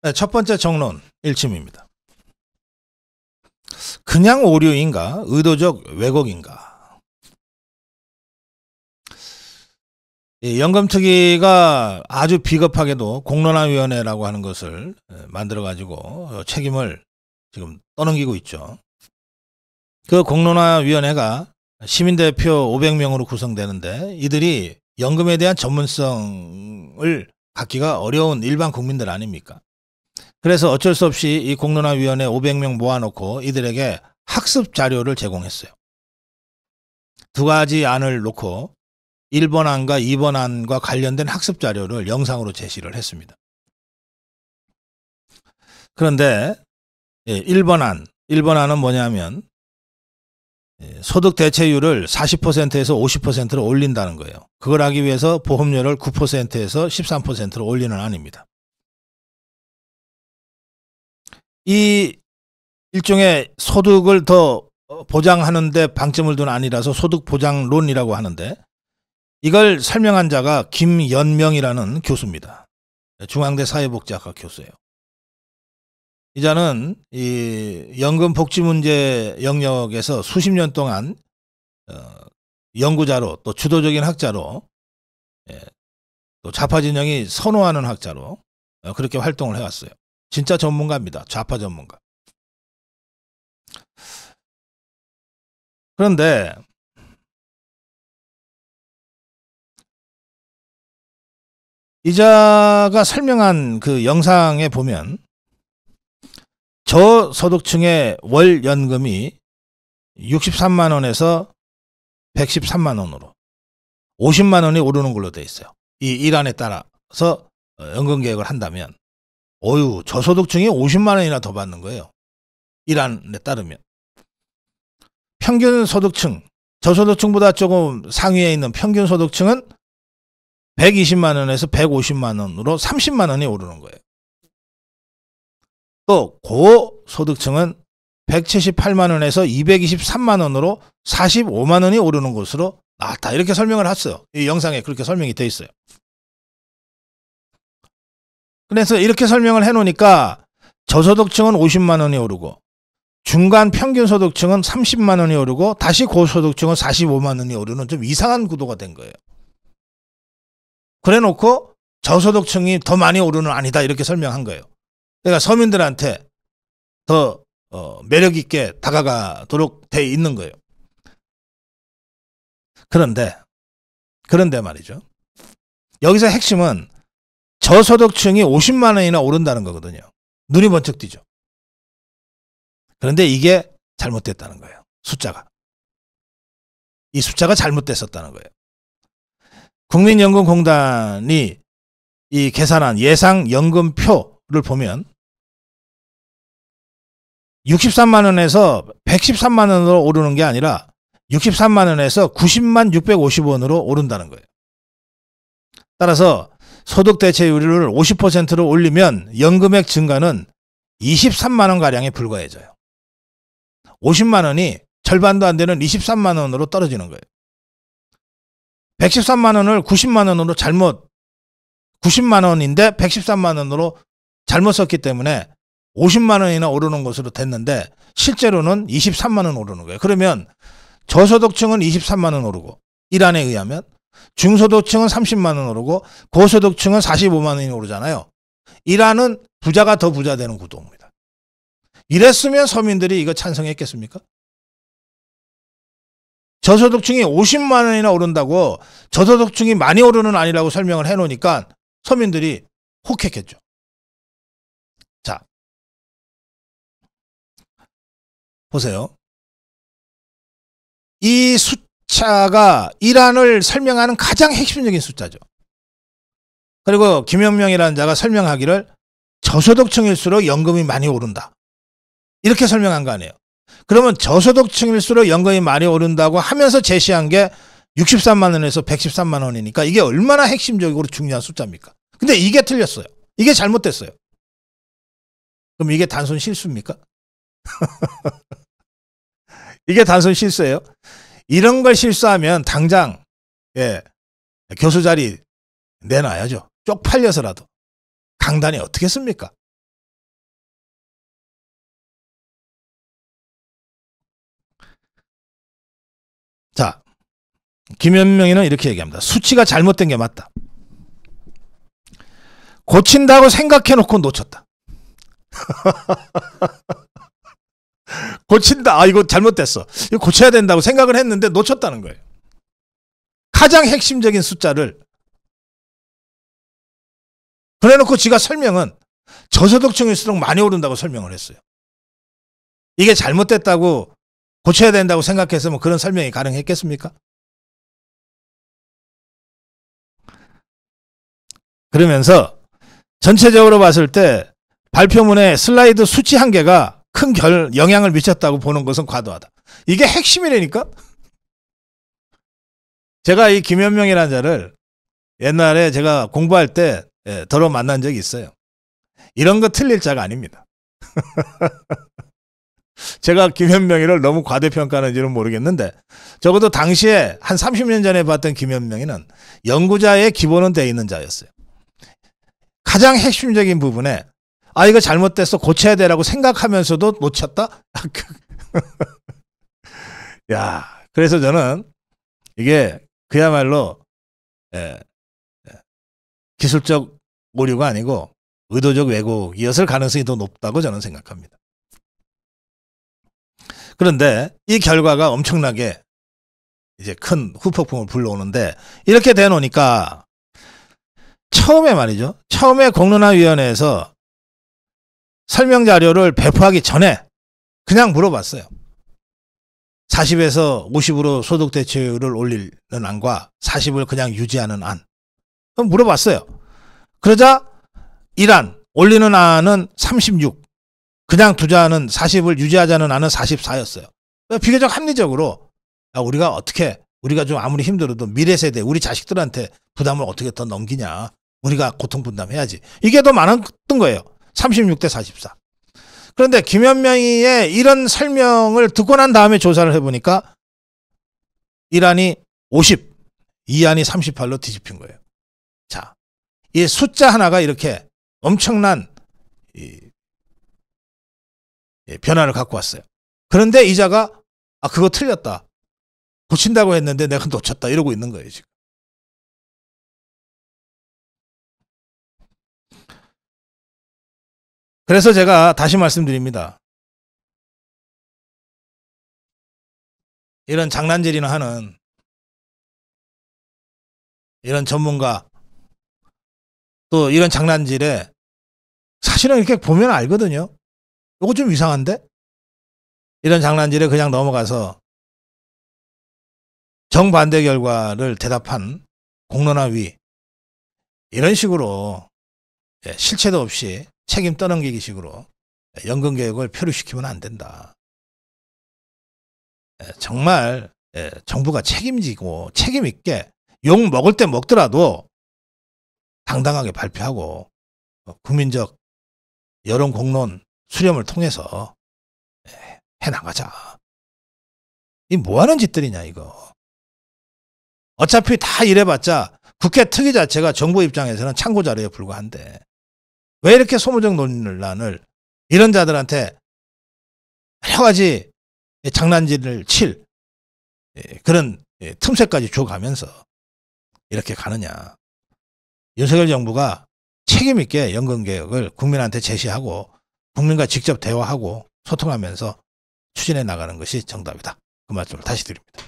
네, 첫 번째 정론 1침입니다. 그냥 오류인가 의도적 왜곡인가. 연금특위가 아주 비겁하게도 공론화위원회라고 하는 것을 만들어 가지고 책임을 지금 떠넘기고 있죠. 그 공론화위원회가 시민대표 500명으로 구성되는데 이들이 연금에 대한 전문성을 갖기가 어려운 일반 국민들 아닙니까? 그래서 어쩔 수 없이 이 공론화위원회 500명 모아놓고 이들에게 학습 자료를 제공했어요. 두 가지 안을 놓고 1번 안과 2번 안과 관련된 학습 자료를 영상으로 제시를 했습니다. 그런데 1번 안은 뭐냐면 소득 대체율을 40%에서 50%로 올린다는 거예요. 그걸 하기 위해서 보험료를 9%에서 13%로 올리는 안입니다. 이 일종의 소득을 더 보장하는 데 방점을 둔 안이라서 소득보장론이라고 하는데 이걸 설명한 자가 김연명이라는 교수입니다. 중앙대 사회복지학과 교수예요. 이 자는 이 연금 복지 문제 영역에서 수십 년 동안 연구자로 또 주도적인 학자로 또 좌파 진영이 선호하는 학자로 그렇게 활동을 해왔어요. 진짜 전문가입니다. 좌파 전문가. 그런데 이자가 설명한 그 영상에 보면 저소득층의 월 연금이 63만 원에서 113만 원으로 50만 원이 오르는 걸로 되어 있어요. 이 일안에 따라서 연금 계획을 한다면 저소득층이 50만 원이나 더 받는 거예요. 일안에 따르면. 평균 소득층, 저소득층보다 조금 상위에 있는 평균 소득층은 120만 원에서 150만 원으로 30만 원이 오르는 거예요. 또 고소득층은 178만 원에서 223만 원으로 45만 원이 오르는 것으로 나왔다. 이렇게 설명을 했어요. 이 영상에 그렇게 설명이 되어 있어요. 그래서 이렇게 설명을 해놓으니까 저소득층은 50만 원이 오르고 중간 평균 소득층은 30만 원이 오르고 다시 고소득층은 45만 원이 오르는 좀 이상한 구도가 된 거예요. 그래 놓고 저소득층이 더 많이 오르는 아니다 이렇게 설명한 거예요. 그러니까 서민들한테 더 매력 있게 다가가도록 돼 있는 거예요. 그런데 말이죠. 여기서 핵심은 저소득층이 50만 원이나 오른다는 거거든요. 눈이 번쩍 띄죠. 그런데 이게 잘못됐다는 거예요. 이 숫자가 잘못됐었다는 거예요. 국민연금공단이 이 계산한 예상연금표를 보면 63만 원에서 113만 원으로 오르는 게 아니라 63만 원에서 90만 650원으로 오른다는 거예요. 따라서 소득 대체율을 50%로 올리면 연금액 증가는 23만 원가량에 불과해져요. 50만 원이 절반도 안 되는 23만 원으로 떨어지는 거예요. 113만 원을 90만 원으로 90만 원인데 113만 원으로 잘못 썼기 때문에 50만 원이나 오르는 것으로 됐는데 실제로는 23만 원 오르는 거예요. 그러면 저소득층은 23만 원 오르고 일안에 의하면 중소득층은 30만 원 오르고 고소득층은 45만 원이 오르잖아요. 일안은 부자가 더 부자 되는 구도입니다. 이랬으면 서민들이 이거 찬성했겠습니까? 저소득층이 50만 원이나 오른다고 저소득층이 많이 오르는 아니라고 설명을 해놓으니까 서민들이 혹했겠죠. 자, 보세요. 이 숫자가 일안을 설명하는 가장 핵심적인 숫자죠. 그리고 김연명이라는 자가 설명하기를 저소득층일수록 연금이 많이 오른다. 이렇게 설명한 거 아니에요. 그러면 저소득층일수록 연금이 많이 오른다고 하면서 제시한 게 63만 원에서 113만 원이니까 이게 얼마나 핵심적으로 중요한 숫자입니까? 근데 이게 틀렸어요. 이게 잘못됐어요. 그럼 이게 단순 실수입니까? 이게 단순 실수예요. 이런 걸 실수하면 당장 교수 자리 내놔야죠. 쪽팔려서라도. 강단이 어떻게 씁니까? 자, 김현명이는 이렇게 얘기합니다. 수치가 잘못된 게 맞다. 고친다고 생각해놓고 놓쳤다. 고친다. 아, 이거 잘못됐어. 이거 고쳐야 된다고 생각을 했는데 놓쳤다는 거예요. 가장 핵심적인 숫자를. 그래놓고 지가 설명은 저소득층일수록 많이 오른다고 설명을 했어요. 이게 잘못됐다고 고쳐야 된다고 생각했으면 그런 설명이 가능했겠습니까? 그러면서 전체적으로 봤을 때 발표문에 슬라이드 수치 한 개가 큰 영향을 미쳤다고 보는 것은 과도하다. 이게 핵심이라니까? 제가 이 김현명이라는 자를 옛날에 제가 공부할 때 더러 만난 적이 있어요. 이런 거 틀릴 자가 아닙니다. 제가 김현명이를 너무 과대평가하는지는 모르겠는데 적어도 당시에 한 30년 전에 봤던 김현명이는 연구자의 기본은 돼 있는 자였어요. 가장 핵심적인 부분에 아 이거 잘못됐어 고쳐야 되라고 생각하면서도 놓쳤다? 야, 그래서 저는 이게 그야말로 기술적 오류가 아니고 의도적 왜곡이었을 가능성이 더 높다고 저는 생각합니다. 그런데 이 결과가 엄청나게 이제 큰 후폭풍을 불러오는데 이렇게 돼 놓으니까 처음에 말이죠. 처음에 공론화위원회에서 설명 자료를 배포하기 전에 그냥 물어봤어요. 40에서 50으로 소득 대체율을 올리는 안과 40을 그냥 유지하는 안. 그럼 물어봤어요. 그러자 1안 올리는 안은 36. 그냥 두자는 40을 유지하자는 안은 44였어요. 비교적 합리적으로 우리가 좀 아무리 힘들어도 미래 세대 우리 자식들한테 부담을 어떻게 더 넘기냐. 우리가 고통 분담해야지. 이게 더 많았던 거예요. 36대 44. 그런데 김현명이의 이런 설명을 듣고 난 다음에 조사를 해보니까 1안이 50, 2안이 38로 뒤집힌 거예요. 자, 이 숫자 하나가 이렇게 엄청난 변화를 갖고 왔어요. 그런데 이자가 그거 틀렸다. 고친다고 했는데 내가 놓쳤다. 이러고 있는 거예요, 지금. 그래서 제가 다시 말씀드립니다. 이런 장난질이나 하는 이런 전문가 또 이런 장난질에 사실은 이렇게 보면 알거든요. 이거 좀 이상한데? 이런 장난질에 그냥 넘어가서 정반대 결과를 대답한 공론화위 이런 식으로 실체도 없이 책임 떠넘기기 식으로 연금개혁을 표류시키면 안 된다. 정말 정부가 책임지고 책임 있게 욕 먹을 때 먹더라도 당당하게 발표하고 국민적 여론 공론 수렴을 통해서 해나가자. 이 뭐하는 짓들이냐 이거. 어차피 다 이래봤자 국회 특위 자체가 정부 입장에서는 참고자료에 불과한데 왜 이렇게 소모적 논란을 이런 자들한테 여러 가지 장난질을 칠 그런 틈새까지 줘가면서 이렇게 가느냐. 윤석열 정부가 책임있게 연금개혁을 국민한테 제시하고 국민과 직접 대화하고 소통하면서 추진해 나가는 것이 정답이다. 그 말씀을 다시 드립니다.